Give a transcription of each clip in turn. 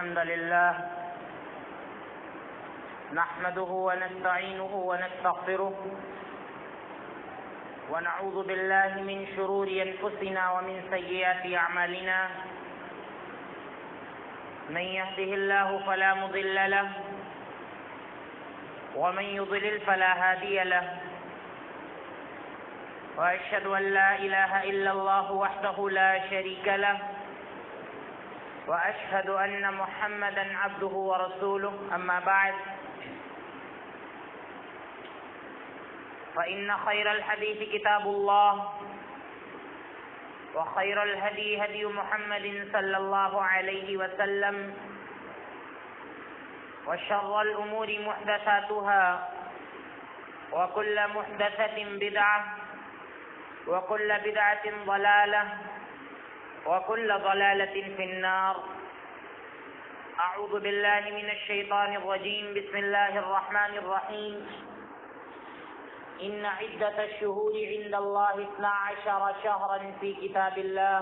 الحمد لله نحمده ونستعينه ونستغفره ونعوذ بالله من شرور أنفسنا ومن سيئات أعمالنا من يهده الله فلا مضل له ومن يضلل فلا هادي له وأشهد أن لا إله إلا الله وحده لا شريك له وأشهد أن محمدا عبده ورسوله أما بعد فإن خير الحديث كتاب الله وخير الهدي هدي محمد صلى الله عليه وسلم وشر الأمور محدثاتها وكل محدثة بدعة وكل بدعة ضلالة وكل ضلالة في النار. أعوذ بالله من الشيطان الرجيم. بسم الله الرحمن الرحيم. إن عدة الشهور عند الله 12 شهرا في كتاب الله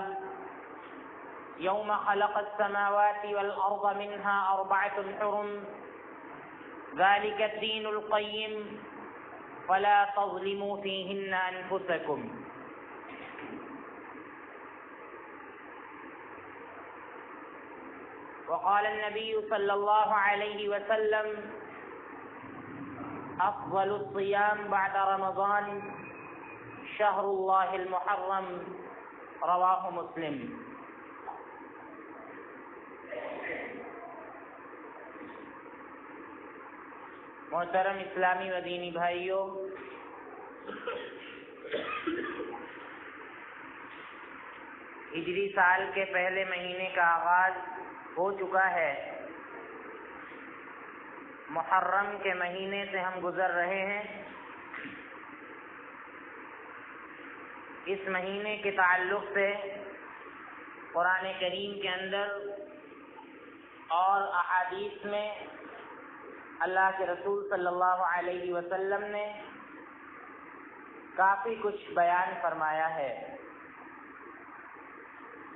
يوم خلق السماوات والأرض منها 4 حرم ذلك الدين القيم فلا تظلموا فيهن أنفسكم. وقال النبي صلى الله عليه وسلم أفضل الصيام بعد رمضان شهر الله المحرم رواه مسلم. محترم اسلامی و دینی بھائیوں، ہجری سال کے پہلے مہینے کا آغاز ہو چکا ہے. محرم کے مہینے سے ہم گزر رہے ہیں. اس مہینے کے تعلق سے قرآن کریم کے اندر اور احادیث میں اللہ کے رسول صلی اللہ علیہ وسلم نے کافی کچھ بیان فرمایا ہے.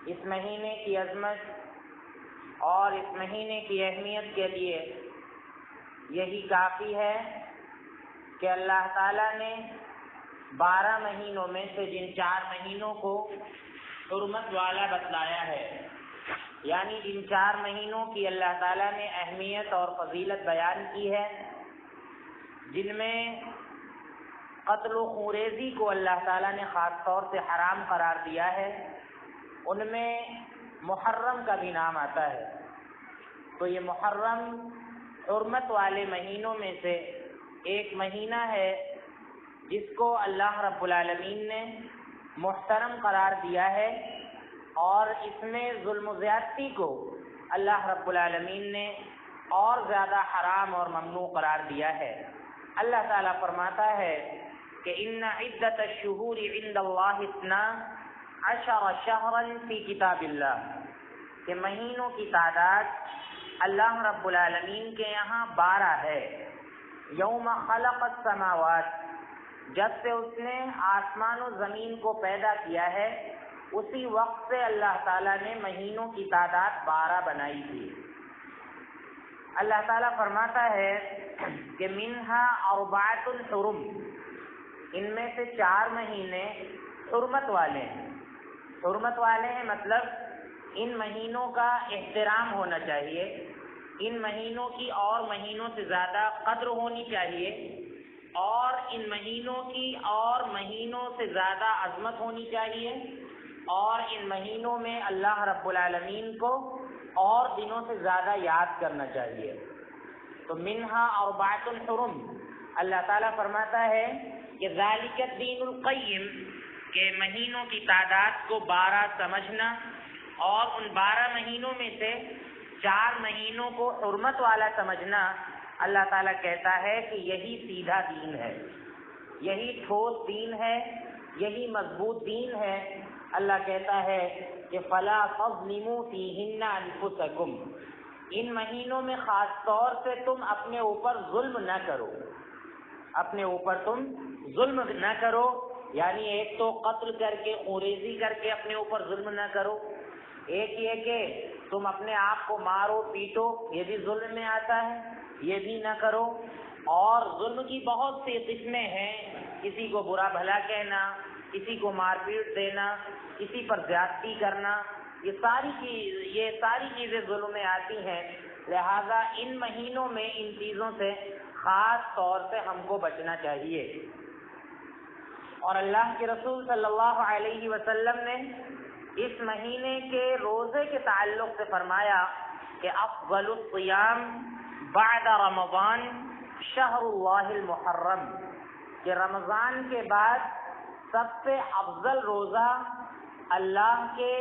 اس مہینے کی عظمت اور اس مہینے کی اہمیت کے لیے یہی کافی ہے کہ اللہ تعالیٰ نے 12 مہینوں میں سے جن 4 مہینوں کو حرمت والا بتلایا ہے، یعنی جن 4 مہینوں کی اللہ تعالیٰ نے اہمیت اور فضیلت بیان کی ہے، جن میں قتل و خوریزی کو اللہ تعالیٰ نے خاص طور سے حرام قرار دیا ہے، ان میں محرم کا بھی نام آتا ہے. تو یہ محرم حرمت والے مہینوں میں سے ایک مہینہ ہے جس کو اللہ رب العالمین نے محترم قرار دیا ہے، اور اس میں ظلم و زیادتی کو اللہ رب العالمین نے اور زیادہ حرام اور ممنوع قرار دیا ہے. اللہ تعالیٰ فرماتا ہے کہ ان عدت الشہور عند اللہ 12 شہرا فی کتاب اللہ، کہ مہینوں کی تعداد اللہ رب العالمین کے یہاں 12 ہے. یوم خلق السماوات، جب سے اس نے آسمان و زمین کو پیدا کیا ہے اسی وقت سے اللہ تعالیٰ نے مہینوں کی تعداد 12 بنائی تھی. اللہ تعالیٰ فرماتا ہے کہ منہا 4 حرم، ان میں سے 4 مہینے حرمت والے ہیں. حرمت والے ہیں مطلب ان مہینوں کا احترام ہونا چاہیے، ان مہینوں کی اور مہینوں سے زیادہ قدر ہونی چاہیے، اور ان مہینوں کی اور مہینوں سے زیادہ عظمت ہونی چاہیے، اور ان مہینوں میں اللہ رب العالمین کو اور دنوں سے زیادہ یاد کرنا چاہیے. تو منہا 4 حرم، اللہ تعالیٰ فرماتا ہے کہ ذالک الدین القیم، کہ مہینوں کی تعداد کو 12 سمجھنا اور ان 12 مہینوں میں سے 4 مہینوں کو حرمت والا سمجھنا، اللہ تعالیٰ کہتا ہے کہ یہی سیدھا دین ہے، یہی ٹھوس دین ہے، یہی مضبوط دین ہے. اللہ کہتا ہے کہ فلا تظلموا فیہن انفسکم، ان مہینوں میں خاص طور سے تم اپنے اوپر ظلم نہ کرو، اپنے اوپر تم ظلم نہ کرو. یعنی ایک تو قتل کر کے خوریزی کر کے اپنے اوپر ظلم نہ کرو، ایک یہ کہ تم اپنے آپ کو مارو پیٹو، یہ بھی ظلم میں آتا ہے، یہ بھی نہ کرو۔ اور ظلم کی بہت سی قسمیں ہیں، کسی کو برا بھلا کہنا، کسی کو مار پیٹ دینا، کسی پر زیادتی کرنا، یہ ساری چیزیں ظلم میں آتی ہیں۔ لہذا ان مہینوں میں ان چیزوں سے خاص طور سے ہم کو بچنا چاہیے۔ اور اللہ کے رسول صلی اللہ علیہ وسلم نے اس مہینے کے روزے کے تعلق سے فرمایا کہ افضل الصیام بعد رمضان شہر اللہ المحرم، کہ رمضان کے بعد سب سے افضل روزہ اللہ کے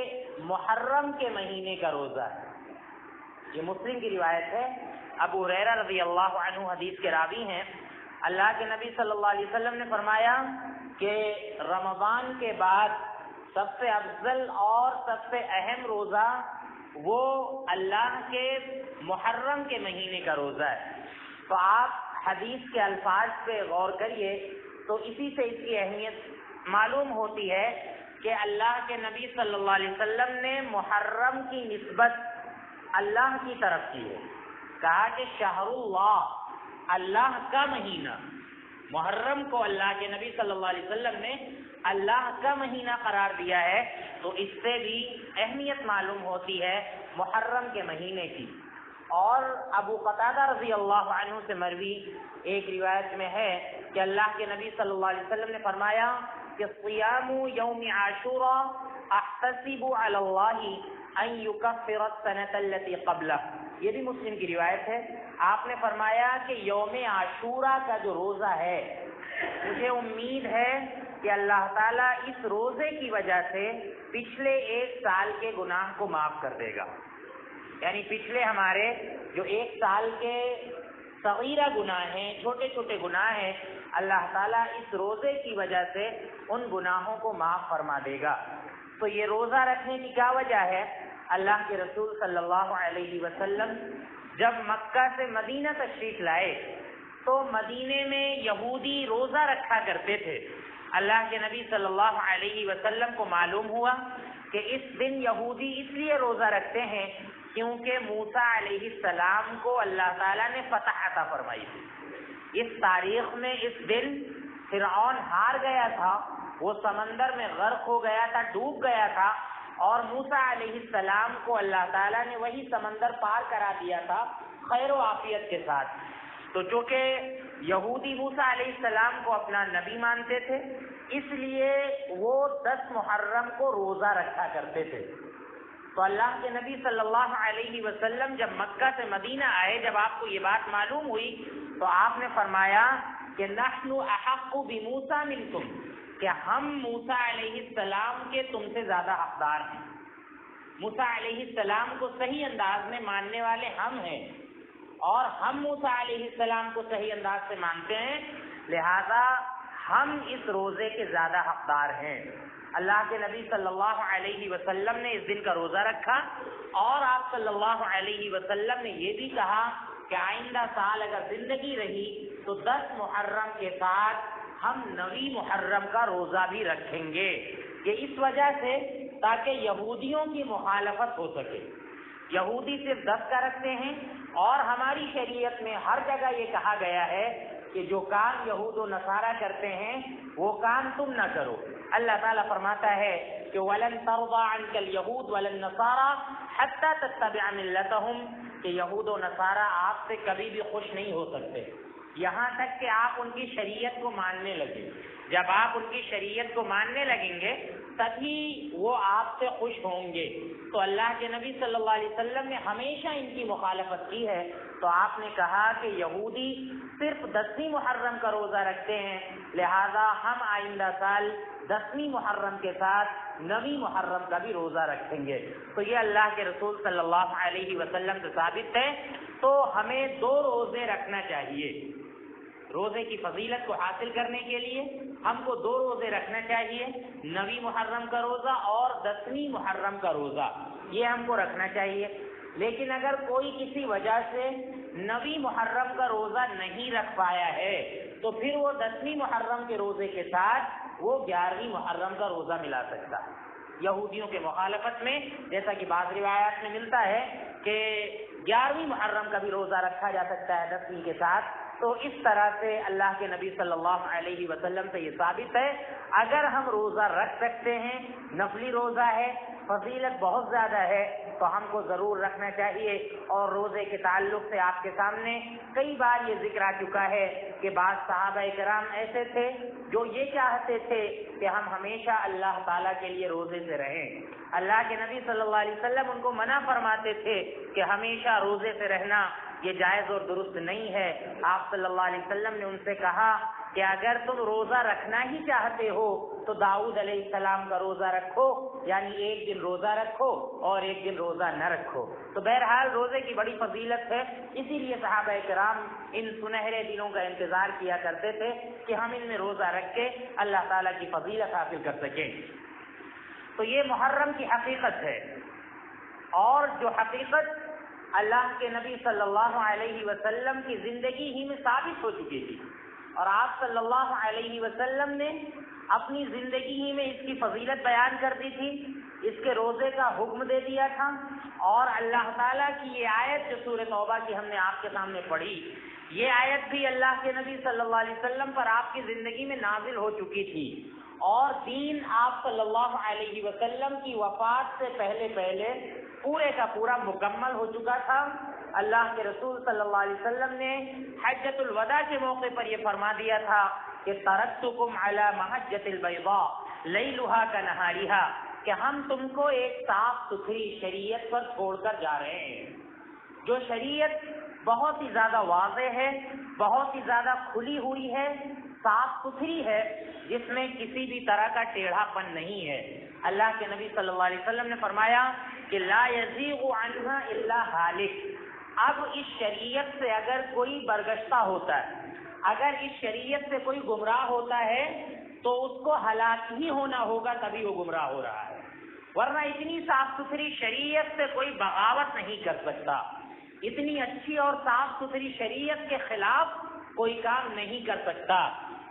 محرم کے مہینے کا روزہ ہے۔ یہ مسلم کی روایت ہے، ابو ہریرہ رضی اللہ عنہ حدیث کے راوی ہیں۔ اللہ کے نبی صلی اللہ علیہ وسلم نے فرمایا کہ رمضان کے بعد سب سے افضل اور سب سے اہم روزہ وہ اللہ کے محرم کے مہینے کا روزہ ہے۔ تو آپ حدیث کے الفاظ پہ غور کریے تو اسی سے اس کی اہمیت معلوم ہوتی ہے کہ اللہ کے نبی صلی اللہ علیہ وسلم نے محرم کی نسبت اللہ کی طرف کی ہے، کہا کہ شہر اللہ کا مہینہ، محرم کو اللہ کے نبی صلی اللہ علیہ وسلم نے اللہ کا مہینہ قرار دیا ہے۔ تو اس سے بھی اہمیت معلوم ہوتی ہے محرم کے مہینے کی۔ اور ابو قتادہ رضی اللہ عنہ سے مروی ایک روایت میں ہے کہ اللہ کے نبی صلی اللہ علیہ وسلم نے فرمایا کہ صیام یوم عاشوراء احتسب علی اللہ ان یکفر السنۃ التي قبلہ، یہ بھی مسلم کی روایت ہے۔ آپ نے فرمایا کہ یوم عاشوراء کا جو روزہ ہے، مجھے امید ہے کہ اللہ تعالیٰ اس روزے کی وجہ سے پچھلے ایک سال کے گناہ کو معاف کر دے گا۔ یعنی پچھلے ہمارے جو ایک سال کے صغیرہ گناہ ہیں، چھوٹے چھوٹے گناہ ہیں، اللہ تعالیٰ اس روزے کی وجہ سے ان گناہوں کو معاف فرما دے گا۔ تو یہ روزہ رکھنے کی کیا وجہ ہے؟ اللہ کے رسول صلی اللہ علیہ وسلم جب مکہ سے مدینہ تشریف لائے تو مدینے میں یہودی روزہ رکھا کرتے تھے۔ اللہ کے نبی صلی اللہ علیہ وسلم کو معلوم ہوا کہ اس دن یہودی اس لیے روزہ رکھتے ہیں کیونکہ موسیٰ علیہ السلام کو اللہ تعالیٰ نے فتح عطا فرمائی تھی۔ اس تاریخ میں اس دن فرعون ہار گیا تھا، وہ سمندر میں غرق ہو گیا تھا، ڈوب گیا تھا، اور موسیٰ علیہ السلام کو اللہ تعالیٰ نے وہی سمندر پار کرا دیا تھا خیر و عافیت کے ساتھ۔ تو چونکہ یہودی موسیٰ علیہ السلام کو اپنا نبی مانتے تھے، اس لیے وہ 10 محرم کو روزہ رکھا کرتے تھے۔ تو اللہ کے نبی صلی اللہ علیہ وسلم جب مکہ سے مدینہ آئے، جب آپ کو یہ بات معلوم ہوئی تو آپ نے فرمایا کہ نحن احق بموسیٰ منکم، کہ ہم موسیٰ علیہ السلام کے تم سے زیادہ حقدار ہیں۔ موسیٰ علیہ السلام کو صحیح انداز میں ماننے والے ہم ہیں، اور ہم موسیٰ علیہ السلام کو صحیح انداز سے مانتے ہیں، لہذا ہم اس روزے کے زیادہ حقدار ہیں۔ اللہ کے نبی صلی اللہ علیہ وسلم نے اس دن کا روزہ رکھا، اور آپ صلی اللہ علیہ وسلم نے یہ بھی کہا کہ آئندہ سال اگر زندگی رہی تو 10 محرم کے ساتھ ہم 9 محرم کا روزہ بھی رکھیں گے، یہ اس وجہ سے تاکہ یہودیوں کی مخالفت ہو سکے۔ یہودی صرف 10 کا رکھتے ہیں، اور ہماری شریعت میں ہر جگہ یہ کہا گیا ہے کہ جو کام یہود و نصارہ کرتے ہیں وہ کام تم نہ کرو۔ اللہ تعالیٰ فرماتا ہے کہ وَلَن تَرْضَىٰ عَنْكَ الْيَهُودُ وَلَا النَّصَارَىٰ حَتَّىٰ تَتَّبِعَ مِلَّتَهُمْ، کہ یہود و نصارہ آپ سے کبھی بھی خوش نہیں ہو سکتے یہاں تک کہ آپ ان کی شریعت کو ماننے لگیں۔ جب آپ ان کی شریعت کو ماننے لگیں گے تبھی وہ آپ سے خوش ہوں گے۔ تو اللہ کے نبی صلی اللہ علیہ وسلم نے ہمیشہ ان کی مخالفت کی ہے۔ تو آپ نے کہا کہ یہودی صرف 10ویں محرم کا روزہ رکھتے ہیں، لہذا ہم آئندہ سال 10ویں محرم کے ساتھ 9ویں محرم کا بھی روزہ رکھیں گے۔ تو یہ اللہ کے رسول صلی اللہ علیہ وسلم سے ثابت ہے۔ تو ہمیں 2 روزے رکھنا چاہیے۔ روزے کی فضیلت کو حاصل کرنے کے لیے ہم کو 2 روزے رکھنا چاہیے، 9ویں محرم کا روزہ اور 10ویں محرم کا روزہ، یہ ہم کو رکھنا چاہیے۔ لیکن اگر کوئی کسی وجہ سے 9ویں محرم کا روزہ نہیں رکھ پایا ہے تو پھر وہ 10ویں محرم کے روزے کے ساتھ وہ 11ویں محرم کا روزہ ملا سکتا ہے۔ یہودیوں کے مخالفت میں، جیسا کہ بعض روایات میں ملتا ہے کہ 11ویں محرم کا بھی روزہ رکھا جا سکتا ہے 10ویں کے ساتھ. تو اس طرح سے اللہ کے نبی صلی اللہ علیہ وسلم سے یہ ثابت ہے اگر ہم روزہ رکھ سکتے ہیں، نفلی روزہ ہے، فضیلت بہت زیادہ ہے، تو ہم کو ضرور رکھنا چاہیے. اور روزے کے تعلق سے آپ کے سامنے کئی بار یہ ذکر آ چکا ہے کہ بعض صحابہ کرام ایسے تھے جو یہ چاہتے تھے کہ ہم ہمیشہ اللہ تعالیٰ کے لیے روزے سے رہیں. اللہ کے نبی صلی اللہ علیہ وسلم ان کو منع فرماتے تھے کہ ہمیشہ روزے سے رہنا یہ جائز اور درست نہیں ہے. آپ صلی اللہ علیہ وسلم نے ان سے کہا کہ اگر تم روزہ رکھنا ہی چاہتے ہو تو داؤد علیہ السلام کا روزہ رکھو، یعنی ایک دن روزہ رکھو اور ایک دن روزہ نہ رکھو. تو بہرحال روزے کی بڑی فضیلت ہے، اسی لیے صحابہ کرام ان سنہرے دنوں کا انتظار کیا کرتے تھے کہ ہم ان میں روزہ رکھ کے اللہ تعالیٰ کی فضیلت حاصل کر سکیں. تو یہ محرم کی حقیقت ہے، اور جو حقیقت اللہ کے نبی صلی اللہ علیہ وسلم کی زندگی ہی میں ثابت ہو چکی تھی، اور آپ صلی اللہ علیہ وسلم نے اپنی زندگی ہی میں اس کی فضیلت بیان کر دی تھی، اس کے روزے کا حکم دے دیا تھا. اور اللہ تعالیٰ کی یہ آیت جو سورہ توبہ کی ہم نے آپ کے سامنے پڑھی، یہ آیت بھی اللہ کے نبی صلی اللہ علیہ وسلم پر آپ کی زندگی میں نازل ہو چکی تھی. اور دین آپ صلی اللہ علیہ وسلم کی وفات سے پہلے پورے کا پورا مکمل ہو چکا تھا. اللہ کے رسول صلی اللہ علیہ وسلم نے حجۃ الوداع کے موقع پر یہ فرما دیا تھا کہ ترکتکم علی محجۃ البیضاء لیلھا کنہارھا، کہ ہم تم کو ایک صاف ستھری شریعت پر چھوڑ کر جا رہے ہیں، جو شریعت بہت ہی زیادہ واضح ہے، بہت ہی زیادہ کھلی ہوئی ہے، صاف ستھری ہے، جس میں کسی بھی طرح کا ٹیڑھا پن نہیں ہے. اللہ کے نبی صلی اللہ علیہ وسلم نے فرمایا کہ لا یزیغ عنہا الا ہالک. اب اس شریعت سے اگر کوئی برگشتہ ہوتا ہے، اگر اس شریعت سے کوئی گمراہ ہوتا ہے تو اس کو ہلاک ہی ہونا ہوگا، تبھی وہ گمراہ ہو رہا ہے. ورنہ اتنی صاف ستھری شریعت سے کوئی بغاوت نہیں کر سکتا، اتنی اچھی اور صاف ستھری شریعت کے خلاف کوئی کام نہیں کر سکتا.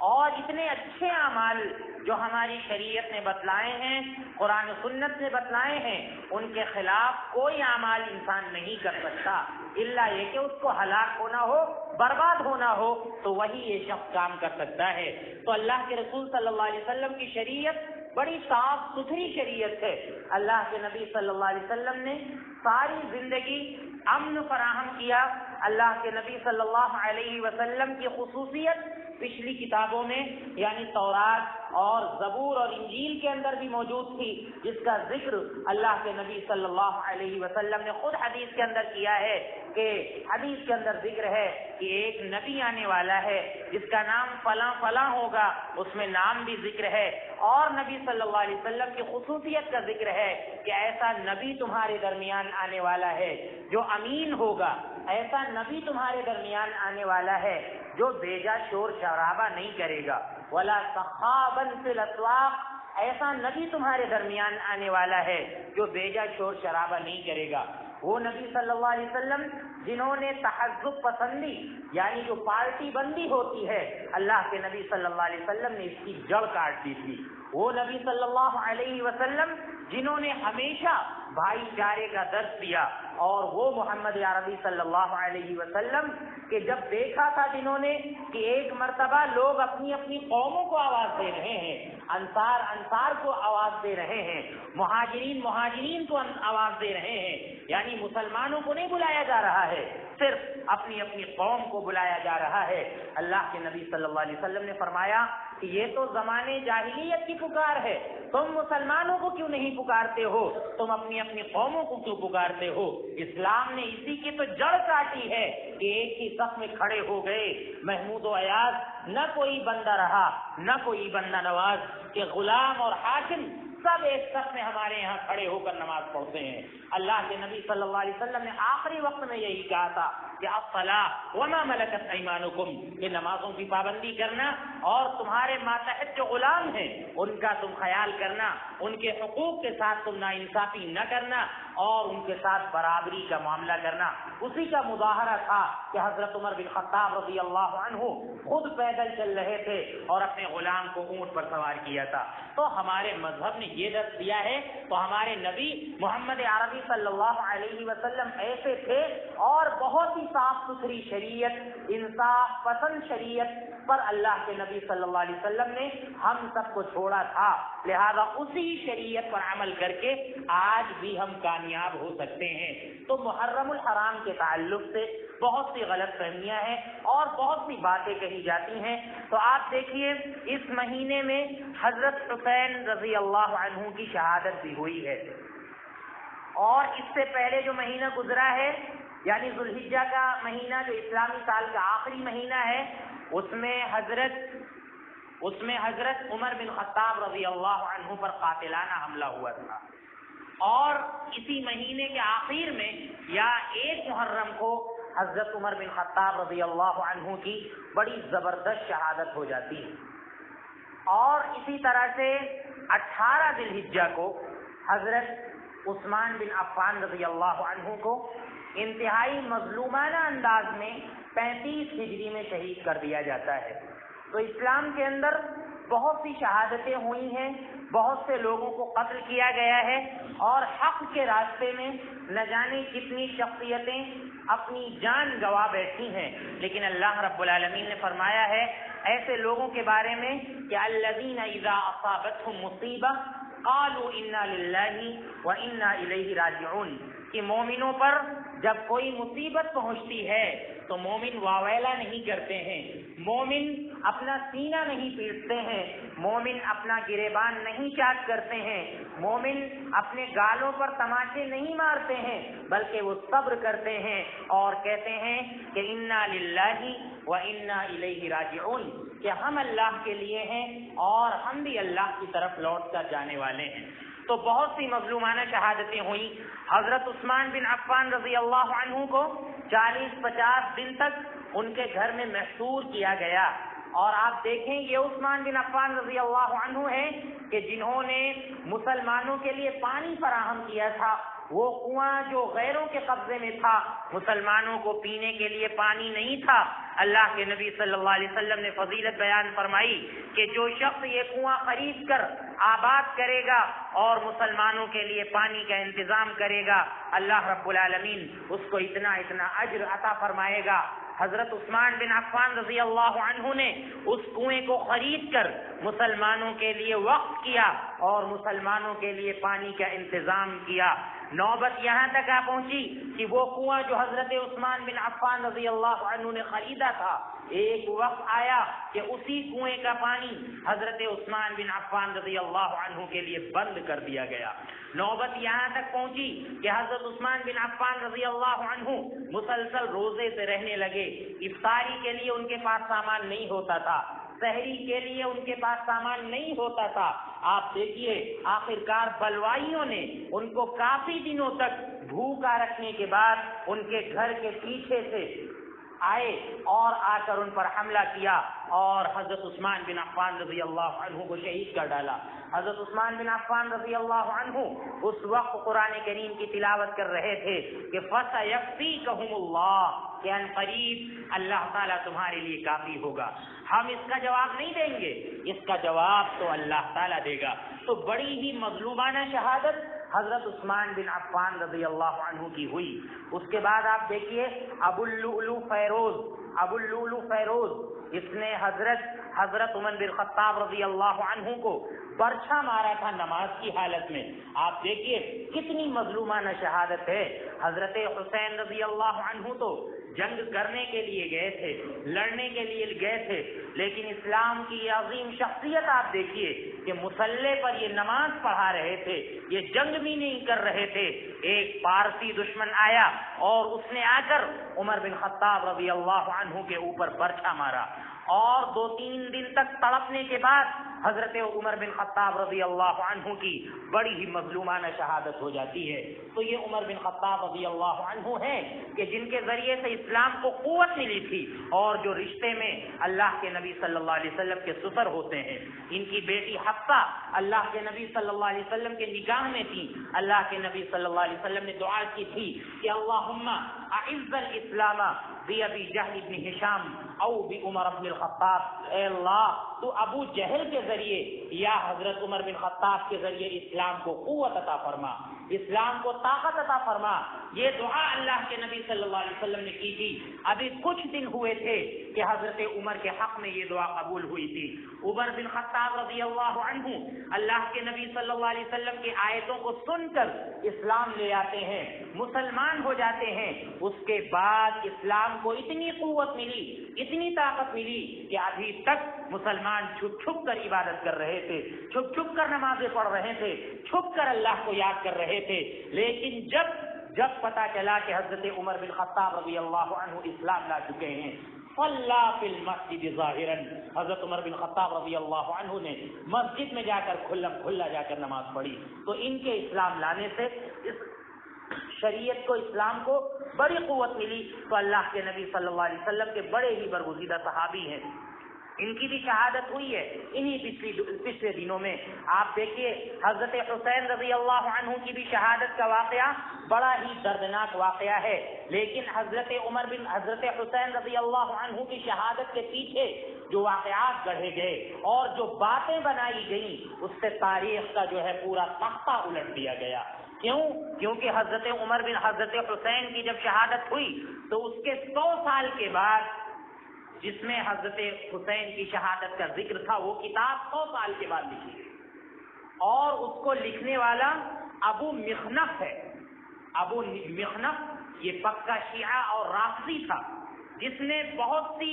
اور اتنے اچھے اعمال جو ہماری شریعت نے بتلائے ہیں، قرآن و سنت نے بتلائے ہیں، ان کے خلاف کوئی اعمال انسان نہیں کر سکتا، الا یہ کہ اس کو ہلاک ہونا ہو، برباد ہونا ہو، تو وہی یہ شخص کام کر سکتا ہے. تو اللہ کے رسول صلی اللہ علیہ وسلم کی شریعت بڑی صاف ستھری شریعت ہے. اللہ کے نبی صلی اللہ علیہ وسلم نے ساری زندگی امن فراہم کیا. اللہ کے نبی صلی اللہ علیہ وسلم کی خصوصیت پچھلی کتابوں میں یعنی تورات اور زبور اور انجیل کے اندر بھی موجود تھی، جس کا ذکر اللہ کے نبی صلی اللہ علیہ وسلم نے خود حدیث کے اندر کیا ہے کہ حدیث کے اندر ذکر ہے کہ ایک نبی آنے والا ہے جس کا نام فلاں فلاں ہوگا، اس میں نام بھی ذکر ہے. اور نبی صلی اللہ علیہ وسلم کی خصوصیت کا ذکر ہے کہ ایسا نبی تمہارے درمیان آنے والا ہے جو امین ہوگا، ایسا نبی تمہارے درمیان آنے والا ہے جو بیجا شور شرابہ نہیں کرے گا، ولا صخابا فی الاسواق، ایسا نبی تمہارے درمیان آنے والا ہے جو بیجا شور شرابہ نہیں کرے گا. وہ نبی صلی اللہ علیہ وسلم جنہوں نے تحزب پسندی یعنی جو پارٹی بندی ہوتی ہے، اللہ کے نبی صلی اللہ علیہ وسلم نے اس کی جڑ کاٹ دی تھی. وہ نبی صلی اللہ علیہ وسلم جنہوں نے ہمیشہ بھائی چارے کا درس دیا، اور وہ محمد عربی صلی اللہ علیہ وسلم کہ جب دیکھا تھا جنہوں نے کہ ایک مرتبہ لوگ اپنی اپنی قوموں کو آواز دے رہے ہیں، انصار کو آواز دے رہے ہیں، مہاجرین کو آواز دے رہے ہیں، یعنی مسلمانوں کو نہیں بلایا جا رہا ہے، صرف اپنی اپنی قوم کو بلایا جا رہا ہے. اللہ کے نبی صلی اللہ علیہ وسلم نے فرمایا کہ یہ تو زمانے جاہلیت کی پکار ہے، تم مسلمانوں کو کیوں نہیں پکارتے ہو، تم اپنی اپنی قوموں کو کیوں پکارتے ہو. اسلام نے اسی کی تو جڑ کاٹی ہے کہ ایک ہی صف میں کھڑے ہو گئے محمود و ایاز، نہ کوئی بندہ رہا نہ کوئی بندہ نواز، کہ غلام اور حاکم سب ایک صف میں ہمارے یہاں کھڑے ہو کر نماز پڑھتے ہیں. اللہ کے نبی صلی اللہ علیہ وسلم نے آخری وقت میں یہی کہا تھا کہ الصلاۃ وما ملکت ایمانکم، کہ نمازوں کی پابندی کرنا اور تمہارے ماتحت جو غلام ہیں ان کا تم خیال کرنا، ان کے حقوق کے ساتھ تم ناانصافی نہ کرنا اور ان کے ساتھ برابری کا معاملہ کرنا۔ اسی کا مظاہرہ تھا کہ حضرت عمر بن خطاب رضی اللہ عنہ خود پیدل چل رہے تھے اور اپنے غلام کو اونٹ پر سوار کیا تھا۔ تو ہمارے مذہب نے یہ درس دیا ہے، تو ہمارے نبی محمد عربی صلی اللہ علیہ وسلم ایسے تھے اور بہت ہی صاف ستھری شریعت، انصاف پسند شریعت پر اللہ کے نبی صلی اللہ علیہ وسلم نے ہم سب کو چھوڑا تھا، لہذا اسی شریعت پر عمل کر کے آج بھی ہم کامیاب ہو سکتے ہیں۔ تو محرم الحرام کے تعلق سے بہت سی غلط فہمیاں ہیں اور بہت سی باتیں کہی جاتی ہیں۔ تو آپ دیکھیے اس مہینے میں حضرت حسین رضی اللہ عنہ کی شہادت بھی ہوئی ہے، اور اس سے پہلے جو مہینہ گزرا ہے یعنی ذوالحجہ کا مہینہ جو اسلامی سال کا آخری مہینہ ہے، اس میں حضرت عمر بن خطاب رضی اللہ عنہ پر قاتلانہ حملہ ہوا تھا، اور اسی مہینے کے آخر میں یا 1 محرم کو حضرت عمر بن خطاب رضی اللہ عنہ کی بڑی زبردست شہادت ہو جاتی ہے، اور اسی طرح سے 18 ذی الحجہ کو حضرت عثمان بن عفان رضی اللہ عنہ کو انتہائی مظلومانہ انداز میں 35 ہجری میں شہید کر دیا جاتا ہے۔ تو اسلام کے اندر بہت سی شہادتیں ہوئی ہیں، بہت سے لوگوں کو قتل کیا گیا ہے، اور حق کے راستے میں نہ جانے کتنی شخصیتیں اپنی جان گنوا بیٹھی ہیں، لیکن اللہ رب العالمین نے فرمایا ہے ایسے لوگوں کے بارے میں کہ الذین اذا اصابتهم مصیبہ قالوا انا للہ وانا الیہ راجعون، کہ مومنوں پر جب کوئی مصیبت پہنچتی ہے تو مومن واویلا نہیں کرتے ہیں، مومن اپنا سینہ نہیں پیٹتے ہیں، مومن اپنا گریبان نہیں چاک کرتے ہیں، مومن اپنے گالوں پر تماچے نہیں مارتے ہیں، بلکہ وہ صبر کرتے ہیں اور کہتے ہیں کہ انا للہ وانا الیہ راجعون، کہ ہم اللہ کے لیے ہیں اور ہم بھی اللہ کی طرف لوٹ کر جانے والے ہیں۔ تو بہت سی مظلومانہ شہادتیں ہوئیں۔ حضرت عثمان بن عفان رضی اللہ عنہ کو 40-50 دن تک ان کے گھر میں محصور کیا گیا، اور آپ دیکھیں یہ عثمان بن عفان رضی اللہ عنہ ہیں کہ جنہوں نے مسلمانوں کے لیے پانی فراہم کیا تھا، وہ کنواں جو غیروں کے قبضے میں تھا، مسلمانوں کو پینے کے لیے پانی نہیں تھا۔ اللہ کے نبی صلی اللہ علیہ وسلم نے فضیلت بیان فرمائی کہ جو شخص یہ کنواں خرید کر آباد کرے گا اور مسلمانوں کے لیے پانی کا انتظام کرے گا، اللہ رب العالمین اس کو اتنا اجر عطا فرمائے گا۔ حضرت عثمان بن عفان رضی اللہ عنہ نے اس کنویں کو خرید کر مسلمانوں کے لیے وقف کیا اور مسلمانوں کے لیے پانی کا انتظام کیا۔ نوبت یہاں تک آ پہنچی کہ وہ کنواں جو حضرت عثمان بن عفان رضی اللہ عنہ نے خریدا تھا، ایک وقت آیا کہ اسی کنویں کا پانی حضرت عثمان بن عفان رضی اللہ عنہ کے لیے بند کر دیا گیا۔ نوبت یہاں تک پہنچی کہ حضرت عثمان بن عفان رضی اللہ عنہ مسلسل روزے سے رہنے لگے، افطاری کے لیے ان کے پاس سامان نہیں ہوتا تھا، سحری کے لیے ان کے پاس سامان نہیں ہوتا تھا۔ آپ دیکھیے آخرکار بلوائیوں نے ان کو کافی دنوں تک بھوکا رکھنے کے بعد ان کے گھر کے پیچھے سے آئے اور آ کر ان پر حملہ کیا اور حضرت عثمان بن عفان رضی اللہ عنہ کو شہید کر ڈالا۔ حضرت عثمان بن عفان رضی اللہ عنہ اس وقت قرآن کریم کی تلاوت کر رہے تھے کہ فَسَيَكْفِيكَهُمُ اللَّهُ، کہ ان قریب اللہ تعالیٰ تمہارے لیے کافی ہوگا۔ ہم اس کا جواب نہیں دیں گے، اس کا جواب تو اللہ تعالیٰ دے گا۔ تو بڑی ہی مظلومانہ شہادت حضرت عثمان بن عفان رضی اللہ عنہ کی ہوئی۔ اس کے بعد آپ دیکھیے ابو اللؤلؤ فیروز، اس نے حضرت عمر بن خطاب رضی اللہ عنہ کو برچھا مارا تھا نماز کی حالت میں۔ آپ دیکھیے کتنی مظلومانہ شہادت ہے۔ حضرت حسین رضی اللہ عنہ تو جنگ کرنے کے لیے گئے تھے، لڑنے کے لیے گئے تھے، لیکن اسلام کی یہ عظیم شخصیت آپ دیکھیے کہ مصلے پر یہ نماز پڑھا رہے تھے، یہ جنگ بھی نہیں کر رہے تھے۔ ایک پارسی دشمن آیا اور اس نے آ کر عمر بن خطاب رضی اللہ عنہ کے اوپر برچھا مارا، اور 2-3 دن تک تڑپنے کے بعد حضرت عمر بن خطاب رضی اللہ عنہ کی بڑی ہی مظلومانہ شہادت ہو جاتی ہے. تو یہ عمر بن خطاب رضی اللہ عنہ ہیں کہ جن کے ذریعے سے اسلام کو قوت ملی تھی، اور جو رشتے میں اللہ کے نبی صلی اللہ علیہ وسلم کے سسر ہوتے ہیں. ان کی بیٹی حفصہ اللہ کے نبی صلی اللہ علیہ وسلم کے نکاح میں تھی. اللہ کے نبی صلی اللہ علیہ وسلم نے دعا کی تھی کہ اللہم اعز الاسلام be Jahl bin Hisham O B عمر بن الخطاب، اے اللہ تو ابو جہل کے ذریعے یا حضرت عمر بن خطاب کے ذریعے اسلام کو قوت عطا فرما، اسلام کو طاقت عطا فرما. یہ دعا اللہ کے نبی صلی اللہ علیہ وسلم نے کی تھی. ابھی کچھ دن ہوئے تھے کہ حضرت عمر کے حق میں یہ دعا قبول ہوئی تھی. عمر بن خطاب رضی اللہ عنہ اللہ کے نبی صلی اللہ علیہ وسلم کی آیتوں کو سن کر اسلام لے آتے ہیں، مسلمان ہو جاتے ہیں. اس کے بعد اسلام کو اتنی قوت ملی، اتنی طاقت ملی کہ ابھی تک مسلمان چھپ چھپ کر عبادت کر رہے تھے، چھپ چھپ کر نمازیں پڑھ رہے تھے، چھپ کر اللہ کو یاد کر رہے تھے. لیکن جب پتا چلا کہ حضرت عمر بن خطاب رضی اللہ عنہ اسلام لا چکے ہیں، صلی فی المسجد ظاہرا، حضرت عمر بن خطاب رضی اللہ عنہ نے مسجد میں جا کر کھلا جا کر نماز پڑھی. تو ان کے اسلام لانے سے اس شریعت کو، اسلام کو بڑی قوت ملی. تو اللہ کے نبی صلی اللہ علیہ وسلم کے بڑے ہی برگزیدہ صحابی ہیں، ان کی بھی شہادت ہوئی ہے انہی پچھلے دنوں میں. آپ دیکھیے حضرت حسین رضی اللہ عنہ کی بھی شہادت کا واقعہ بڑا ہی دردناک واقعہ ہے. لیکن حضرت حسین رضی اللہ عنہ کی شہادت کے پیچھے جو واقعات گڑھے گئے اور جو باتیں بنائی گئیں، اس سے تاریخ کا جو ہے پورا تختہ الٹ دیا گیا. کیونکہ حضرت حسین کی جب شہادت ہوئی تو اس کے 100 سال کے بعد جس میں حضرت حسین کی شہادت کا ذکر تھا، وہ کتاب 100 سال کے بعد لکھی گئی، اور اس کو لکھنے والا ابو مخنف ہے. ابو مخنف یہ پکا شیعہ اور رافضی تھا، جس نے بہت سی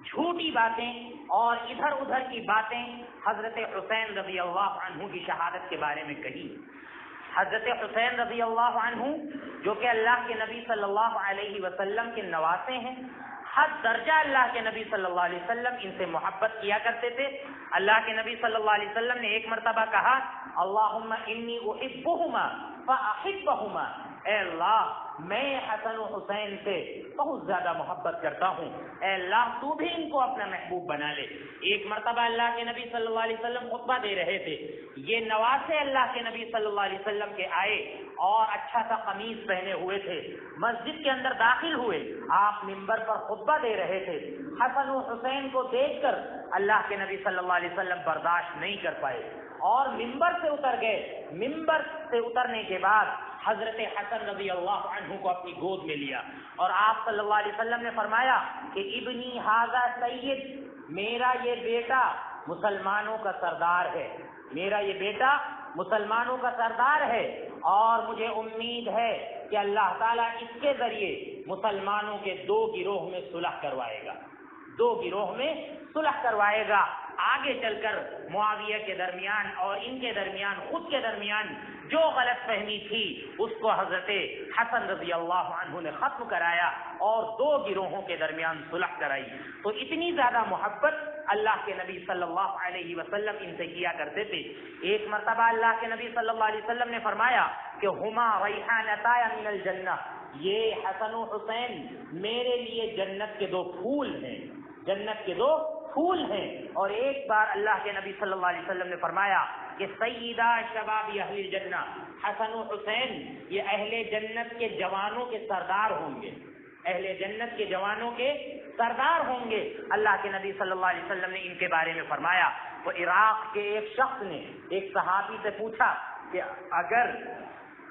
جھوٹی باتیں اور ادھر ادھر کی باتیں حضرت حسین رضی اللہ عنہ کی شہادت کے بارے میں کہی. حضرت حسین رضی اللہ عنہ جو کہ اللہ کے نبی صلی اللہ علیہ وسلم کے نواسے ہیں، حد درجہ اللہ کے نبی صلی اللہ علیہ وسلم ان سے محبت کیا کرتے تھے. اللہ کے نبی صلی اللہ علیہ وسلم نے ایک مرتبہ کہا اللہم انی احبہما فاحبہما، اے اللہ میں حسن و حسین سے بہت زیادہ محبت کرتا ہوں، اے اللہ تو بھی ان کو اپنا محبوب بنا لے. ایک مرتبہ اللہ کے نبی صلی اللہ علیہ وسلم خطبہ دے رہے تھے، یہ نواسے اللہ کے نبی صلی اللہ علیہ وسلم کے آئے اور اچھا سا قمیص پہنے ہوئے تھے، مسجد کے اندر داخل ہوئے، آپ منبر پر خطبہ دے رہے تھے. حسن و حسین کو دیکھ کر اللہ کے نبی صلی اللہ علیہ وسلم برداشت نہیں کر پائے اور منبر سے اتر گئے. منبر سے اترنے کے بعد حضرت حسن رضی اللہ عنہ کو اپنی گود میں لیا اور آپ صلی اللہ علیہ وسلم نے فرمایا کہ ابنی ھذا سید، میرا یہ بیٹا مسلمانوں کا سردار ہے، میرا یہ بیٹا مسلمانوں کا سردار ہے، اور مجھے امید ہے کہ اللہ تعالیٰ اس کے ذریعے مسلمانوں کے 2 گروہ میں صلح کروائے گا، 2 گروہ میں صلح کروائے گا. آگے چل کر معاویہ کے درمیان اور ان کے درمیان، خود کے درمیان جو غلط فہمی تھی اس کو حضرت حسن رضی اللہ عنہ نے ختم کرایا اور 2 گروہوں کے درمیان صلح کرائی. تو اتنی زیادہ محبت اللہ کے نبی صلی اللہ علیہ وسلم ان سے کیا کرتے تھے. ایک مرتبہ اللہ کے نبی صلی اللہ علیہ وسلم نے فرمایا کہ ہما ریحانتایا من الجنہ، یہ حسن و حسین میرے لیے جنت کے 2 پھول ہیں، جنت کے 2 پھول ہیں. اور ایک بار اللہ کے نبی صلی اللہ علیہ وسلم نے فرمایا کہ سیدہ شباب اہل الجنہ، حسن و حسین یہ اہل جنت کے جوانوں کے سردار ہوں گے، اہل جنت کے جوانوں کے سردار ہوں گے. اللہ کے نبی صلی اللہ علیہ وسلم نے ان کے بارے میں فرمایا. تو عراق کے ایک شخص نے ایک صحابی سے پوچھا کہ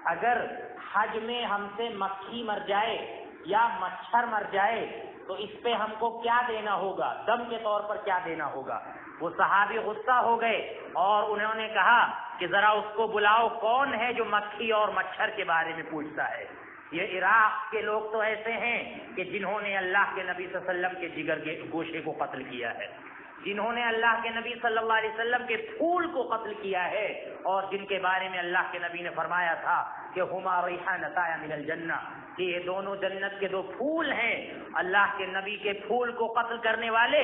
اگر حج میں ہم سے مکھی مر جائے یا مچھر مر جائے تو اس پہ ہم کو کیا دینا ہوگا، دم کے طور پر کیا دینا ہوگا؟ وہ صحابی غصہ ہو گئے اور انہوں نے کہا کہ ذرا اس کو بلاؤ، کون ہے جو مکھی اور مچھر کے بارے میں پوچھتا ہے؟ یہ عراق کے لوگ تو ایسے ہیں کہ جنہوں نے اللہ کے نبی صلی اللہ علیہ وسلم کے جگر کے گوشے کو قتل کیا ہے، جنہوں نے اللہ کے نبی صلی اللہ علیہ وسلم کے پھول کو قتل کیا ہے، اور جن کے بارے میں اللہ کے نبی نے فرمایا تھا کہ ہما ریحانتایا من الجنہ، کہ یہ دونوں جنت کے 2 پھول ہیں. اللہ کے نبی کے پھول کو قتل کرنے والے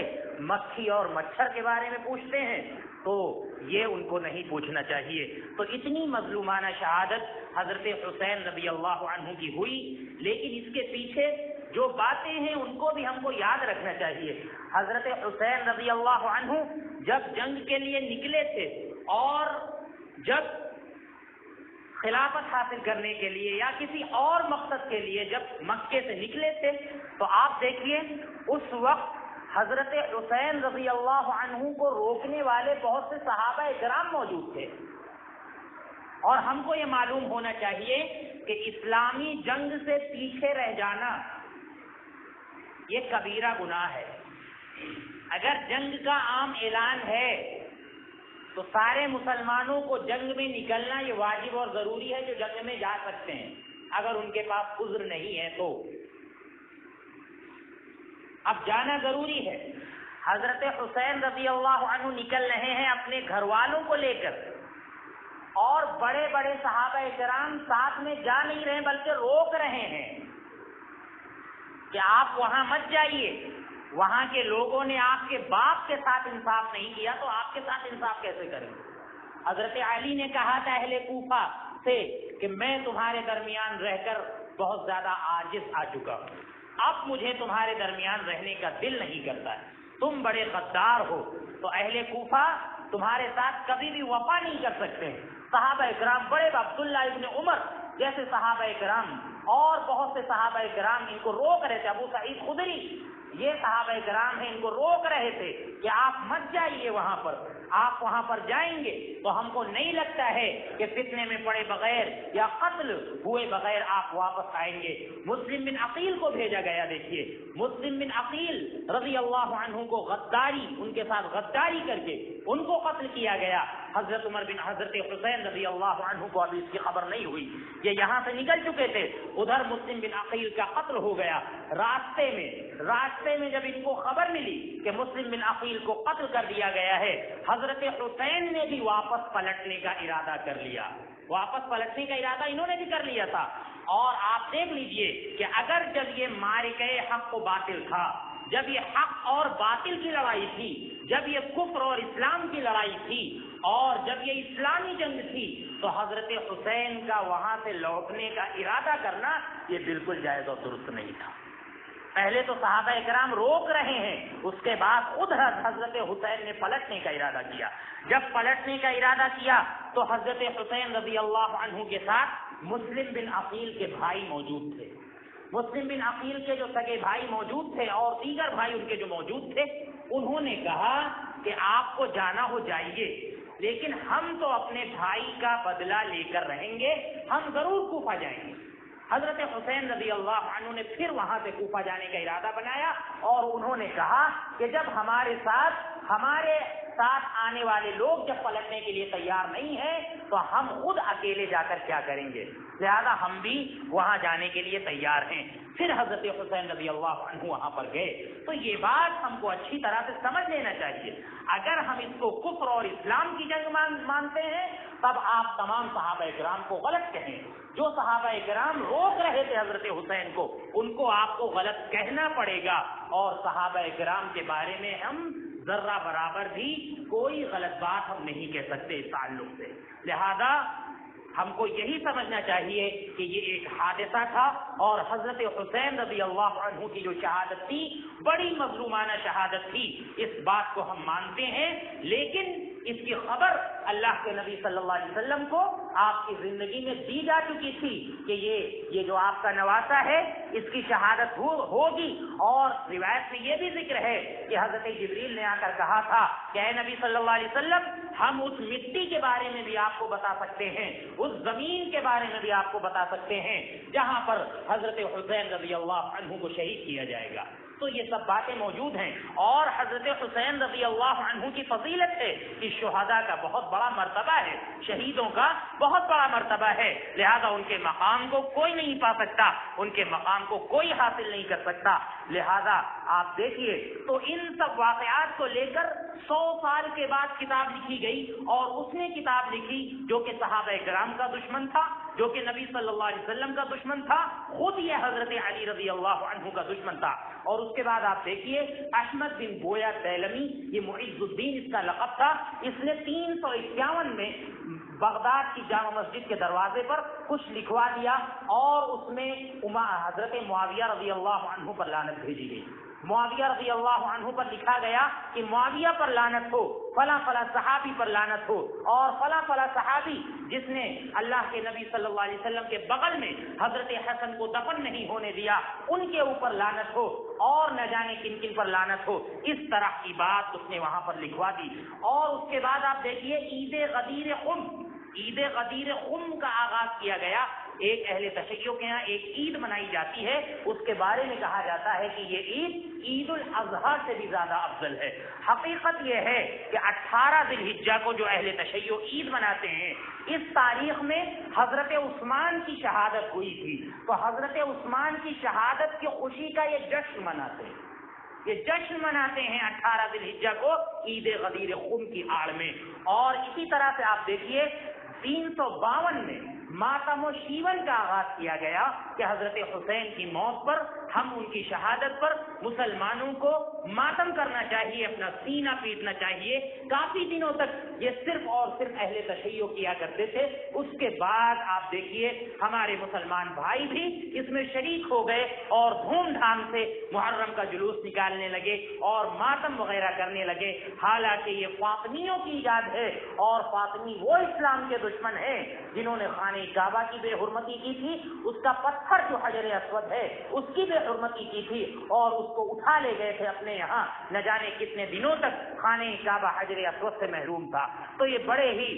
مکھی اور مچھر کے بارے میں پوچھتے ہیں. تو یہ ان کو نہیں پوچھنا چاہیے۔ تو اتنی مظلومانہ شہادت حضرت حسین رضی اللہ عنہ کی ہوئی، لیکن اس کے پیچھے جو باتیں ہیں ان کو بھی ہم کو یاد رکھنا چاہیے۔ حضرت حسین رضی اللہ عنہ جب جنگ کے لیے نکلے تھے اور جب خلافت حاصل کرنے کے لیے یا کسی اور مقصد کے لیے جب مکے سے نکلے تھے، تو آپ دیکھیے اس وقت حضرت حسین رضی اللہ عنہ کو روکنے والے بہت سے صحابہ کرام موجود تھے، اور ہم کو یہ معلوم ہونا چاہیے کہ اسلامی جنگ سے پیچھے رہ جانا یہ کبیرہ گناہ ہے۔ اگر جنگ کا عام اعلان ہے تو سارے مسلمانوں کو جنگ میں نکلنا یہ واجب اور ضروری ہے، جو جنگ میں جا سکتے ہیں، اگر ان کے پاس عذر نہیں ہے تو اب جانا ضروری ہے۔ حضرت حسین رضی اللہ عنہ نکل رہے ہیں اپنے گھر والوں کو لے کر، اور بڑے بڑے صحابہ کرام ساتھ میں جا نہیں رہے بلکہ روک رہے ہیں کہ آپ وہاں مت جائیے، وہاں کے لوگوں نے آپ کے باپ کے ساتھ انصاف نہیں کیا تو آپ کے ساتھ انصاف کیسے کریں گے؟ حضرت علی نے کہا تھا اہل کوفہ سے کہ میں تمہارے درمیان رہ کر بہت زیادہ عاجز آ چکا ہوں، اب مجھے تمہارے درمیان رہنے کا دل نہیں کرتا ہے، تم بڑے غدار ہو، تو اہل کوفہ تمہارے ساتھ کبھی بھی وفا نہیں کر سکتے ہیں۔ صحابہ کرام بڑے عبداللہ ابن عمر جیسے صحابہ کرام اور بہت سے صحابہ کرام ان کو روک رہے تھے، ابو سعید خدری یہ صحابہ کرام ہیں، ان کو روک رہے تھے کہ آپ مت جائیے وہاں پر، آپ وہاں پر جائیں گے تو ہم کو نہیں لگتا ہے کہ فتنے میں پڑے بغیر یا قتل ہوئے بغیر آپ واپس آئیں گے۔ مسلم بن عقیل کو بھیجا گیا، دیکھیے مسلم بن عقیل رضی اللہ عنہ کو غداری، ان کے ساتھ غداری کر کے ان کو قتل کیا گیا۔ حضرت حسین رضی اللہ عنہ کو ابھی اس کی خبر نہیں ہوئی، یہ یہاں سے نکل چکے تھے، ادھر مسلم بن عقیل کا قتل ہو گیا۔ راستے میں جب ان کو خبر ملی کہ مسلم بن عقیل کو قتل کر دیا گیا ہے، حضرت حسین نے بھی واپس پلٹنے کا ارادہ کر لیا، واپس پلٹنے کا ارادہ انہوں نے بھی کر لیا تھا۔ اور آپ دیکھ لیجئے کہ اگر جب یہ مارکہ حق و باطل تھا، جب یہ حق اور باطل کی لڑائی تھی، جب یہ کفر اور اسلام کی لڑائی تھی، اور جب یہ اسلامی جنگ تھی، تو حضرت حسین کا وہاں سے لوٹنے کا ارادہ کرنا یہ بالکل جائز اور درست نہیں تھا۔ پہلے تو صحابہ کرام روک رہے ہیں، اس کے بعد خود حضرت حسین نے پلٹنے کا ارادہ کیا۔ جب پلٹنے کا ارادہ کیا تو حضرت حسین رضی اللہ عنہ کے ساتھ مسلم بن عقیل کے بھائی موجود تھے۔ مسلم بن عقیل کے جو سگے بھائی موجود تھے اور دیگر بھائی ان کے جو موجود تھے، انہوں نے کہا کہ آپ کو جانا ہو جائیے، لیکن ہم تو اپنے بھائی کا بدلہ لے کر رہیں گے، ہم ضرور کوفہ جائیں گے۔ حضرت حسین رضی اللہ عنہ نے پھر وہاں سے کوفہ جانے کا ارادہ بنایا، اور انہوں نے کہا کہ جب ہمارے ساتھ آنے والے لوگ جب پلٹنے کے لیے تیار نہیں ہیں تو ہم خود اکیلے جا کر کیا کریں گے، لہذا ہم بھی وہاں جانے کے لیے تیار ہیں۔ پھر حضرت حسین رضی اللہ عنہ وہاں پر گئے۔ تو یہ بات ہم کو اچھی طرح سے سمجھ لینا چاہیے، اگر ہم اس کو کفر اور اسلام کی جنگ مانتے ہیں تب آپ تمام صحابہ کرام کو غلط کہیں۔ جو صحابہ کرام روک رہے تھے حضرت حسین کو، ان کو آپ کو غلط کہنا پڑے گا، اور صحابہ کرام کے بارے میں ہم ذرہ برابر بھی کوئی غلط بات ہم نہیں کہہ سکتے اس تعلق سے۔ لہذا ہم کو یہی سمجھنا چاہیے کہ یہ ایک حادثہ تھا، اور حضرت حسین رضی اللہ عنہ کی جو شہادت تھی بڑی مظلومانہ شہادت تھی، اس بات کو ہم مانتے ہیں، لیکن اس کی خبر اللہ کے نبی صلی اللہ علیہ وسلم کو آپ کی زندگی میں دی جا چکی تھی کہ یہ جو آپ کا نواسا ہے اس کی شہادت ہوگی۔ اور روایت میں یہ بھی ذکر ہے کہ حضرت جبریل نے آ کر کہا تھا کہ اے نبی صلی اللہ علیہ وسلم، ہم اس مٹی کے بارے میں بھی آپ کو بتا سکتے ہیں، اس زمین کے بارے میں بھی آپ کو بتا سکتے ہیں جہاں پر حضرت حسین رضی اللہ عنہ کو شہید کیا جائے گا۔ تو یہ سب باتیں موجود ہیں، اور حضرت حسین رضی اللہ عنہ کی فضیلت ہے کہ شہداء کا بہت بڑا مرتبہ ہے، شہیدوں کا بہت بڑا مرتبہ ہے، لہذا ان کے مقام کو کوئی نہیں پا سکتا، ان کے مقام کو کوئی حاصل نہیں کر سکتا۔ لہذا آپ دیکھیے، تو ان سب واقعات کو لے کر 100 سال کے بعد کتاب لکھی گئی، اور اس نے کتاب لکھی جو کہ صحابہ کرام کا دشمن تھا، جو کہ نبی صلی اللہ علیہ وسلم کا دشمن تھا، خود یہ حضرت علی رضی اللہ عنہ کا دشمن تھا۔ اور اس کے بعد آپ دیکھیے احمد بن بویا دیلمی، یہ معز الدین اس کا لقب تھا، اس نے 351 میں بغداد کی جامع مسجد کے دروازے پر کچھ لکھوا دیا اور اس میں حضرت معاویہ رضی اللہ عنہ پر لعنت بھیجی گئی۔ معاویہ رضی اللہ عنہ پر لکھا گیا کہ معاویہ پر لعنت ہو، فلاں فلاں صحابی پر لعنت ہو، اور فلاں فلاں صحابی جس نے اللہ کے نبی صلی اللہ علیہ وسلم کے بغل میں حضرت حسن کو دفن نہیں ہونے دیا، ان کے اوپر لعنت ہو، اور نہ جانے کن کن پر لعنت ہو۔ اس طرح کی بات اس نے وہاں پر لکھوا دی۔ اور اس کے بعد آپ دیکھیے عید غدیر خم کا آغاز کیا گیا۔ ایک اہل تشیع کے یہاں ایک عید منائی جاتی ہے، اس کے بارے میں کہا جاتا ہے کہ یہ عید الاضحیٰ سے بھی زیادہ افضل ہے۔ حقیقت یہ ہے کہ 18 ذی الحجہ کو جو اہل تشیع عید مناتے ہیں، اس تاریخ میں حضرت عثمان کی شہادت ہوئی تھی، تو حضرت عثمان کی شہادت کی خوشی کا یہ جشن مناتے ہیں۔ یہ جشن مناتے ہیں 18 ذی الحجہ کو عید غدیر خم کی آڑ میں۔ اور اسی طرح سے آپ دیکھیے 352 میں ماتم و شیون کا آغاز کیا گیا کہ حضرت حسین کی موت پر، ہم ان کی شہادت پر مسلمانوں کو ماتم کرنا چاہیے، اپنا سینہ پیٹنا چاہیے۔ کافی دنوں تک یہ صرف اور صرف اہل تشیع کیا کرتے تھے۔ اس کے بعد آپ دیکھیے ہمارے مسلمان بھائی بھی اس میں شریک ہو گئے اور دھوم دھام سے محرم کا جلوس نکالنے لگے اور ماتم وغیرہ کرنے لگے، حالانکہ یہ فاطمیوں کی ایجاد ہے، اور فاطمی وہ اسلام کے دشمن ہیں جنہوں نے خانہ کعبہ کی بے حرمتی کی تھی، اس کا پتھر جو حجر اسود ہے اس کی بے حرمتی کی تھی، اور اس کو اٹھا لے گئے تھے اپنے یہاں، نہ جانے کتنے دنوں تک خانہ کعبہ حجر اسود سے محروم تھا۔ تو یہ بڑے ہی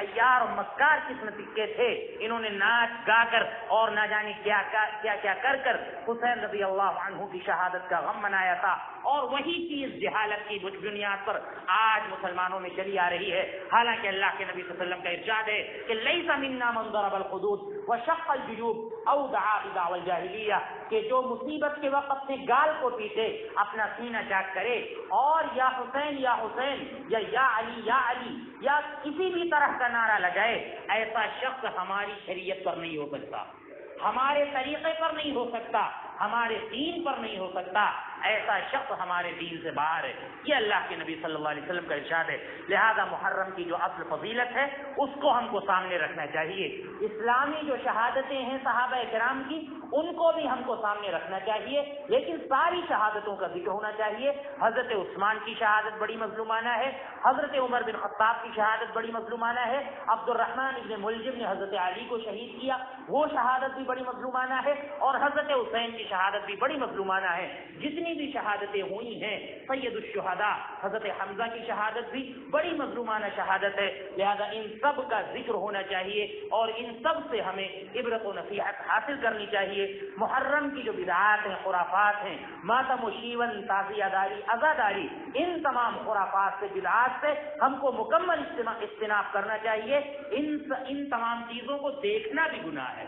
عیار اور مکار قسم کے تھے، انہوں نے ناچ گا کر اور نہ جانے کیا کیا کر کر حسین رضی اللہ عنہ کی شہادت کا غم منایا تھا، اور وہی چیز جہالت کی بنیاد پر آج مسلمانوں میں چلی آ رہی ہے۔ حالانکہ اللہ کے نبی صلی اللہ علیہ وسلم کا ارشاد ہے کہ لیس منا من ضرب الخدود وشق الجیوب او دعا بدعوى الجاہلیہ، کہ جو مصیبت کے وقت اپنے گال کو پیٹے، اپنا سینہ چاک کرے، اور یا حسین یا حسین یا علی یا علی یا کسی بھی طرح کا نعرہ لگائے، ایسا شخص ہماری شریعت پر نہیں ہو سکتا، ہمارے طریقے پر نہیں ہو سکتا، ہمارے دین پر نہیں ہو سکتا، ایسا شخص ہمارے دین سے باہر ہے۔ یہ اللہ کے نبی صلی اللہ علیہ وسلم کا ارشاد ہے۔ لہذا محرم کی جو اصل فضیلت ہے اس کو ہم کو سامنے رکھنا چاہیے۔ اسلامی جو شہادتیں ہیں صحابہ کرام کی، ان کو بھی ہم کو سامنے رکھنا چاہیے، لیکن ساری شہادتوں کا ذکر ہونا چاہیے۔ حضرت عثمان کی شہادت بڑی مظلومانہ ہے، حضرت عمر بن خطاب کی شہادت بڑی مظلومانہ ہے، عبد الرحمن ابن ملجم نے حضرت علی کو شہید کیا، وہ شہادت بھی بڑی مظلومانہ ہے، اور حضرت حسین کی شہادت بھی بڑی مظلومانہ ہے۔ جتنی بھی شہادتیں ہوئی ہیں، سید الشہداء حضرت حمزہ کی شہادت بھی بڑی مظلومانہ شہادت ہے، لہذا ان سب کا ذکر ہونا چاہیے اور ان سب سے ہمیں عبرت و نصیحت حاصل کرنی چاہیے۔ محرم کی جو بدعات ہیں، خرافات ہیں، ماتم و شیون، تعزیہ داری، عزاداری، ان تمام خرافات سے، بدعات سے ہم کو مکمل اجتناب کرنا چاہیے۔ ان تمام چیزوں کو دیکھنا بھی گناہ ہے۔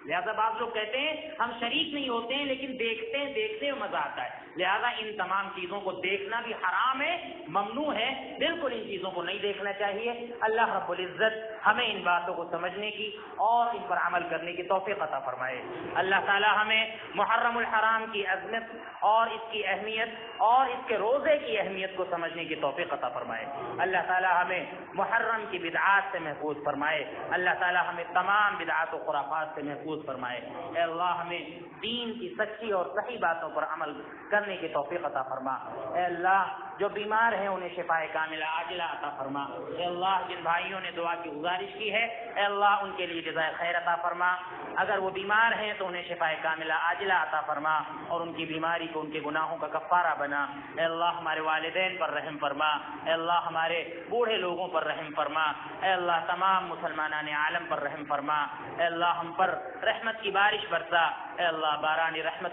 لہذا بعض لوگ کہتے ہیں ہم شریک نہیں ہوتے ہیں لیکن دیکھتے ہیں مزہ آتا ہے، لہذا ان تمام چیزوں کو دیکھنا بھی حرام ہے، ممنوع ہے، بالکل ان چیزوں کو نہیں دیکھنا چاہیے۔ اللہ رب العزت ہمیں ان باتوں کو سمجھنے کی اور ان پر عمل کرنے کی توفیق عطا فرمائے۔ اللہ تعالی ہمیں محرم الحرام کی عظمت اور اس کی اہمیت اور اس کے روزے کی اہمیت کو سمجھنے کی توفیق عطا فرمائے۔ اللہ تعالی ہمیں محرم کی بدعات سے محفوظ فرمائے۔ اللہ تعالی ہمیں تمام بدعات و خرافات سے محفوظ فرمائے۔ اے اللہ ہمیں دین کی سچی اور صحیح باتوں پر عمل کرنے کی توفیق عطا فرما۔ اے اللہ جو بیمار ہیں انہیں شفاء کاملہ عاجلہ عطا فرما۔ اے اللہ جن بھائیوں نے دعا کی گزارش کی ہے، اے اللہ ان کے لیے جزائے خیر عطا فرما۔ اگر وہ بیمار ہیں تو انہیں شفاء کاملہ عاجلہ عطا فرما اور ان کی بیماری کو ان کے گناہوں کا کفارہ بنا۔ اے اللہ ہمارے والدین پر رحم فرما۔ اے اللہ ہمارے بوڑھے لوگوں پر رحم فرما۔ اے اللہ تمام مسلمانان عالم پر رحم فرما۔ اے اللہ ہم پر رحمت کی بارش برسا۔ اے اللہ باران رحمت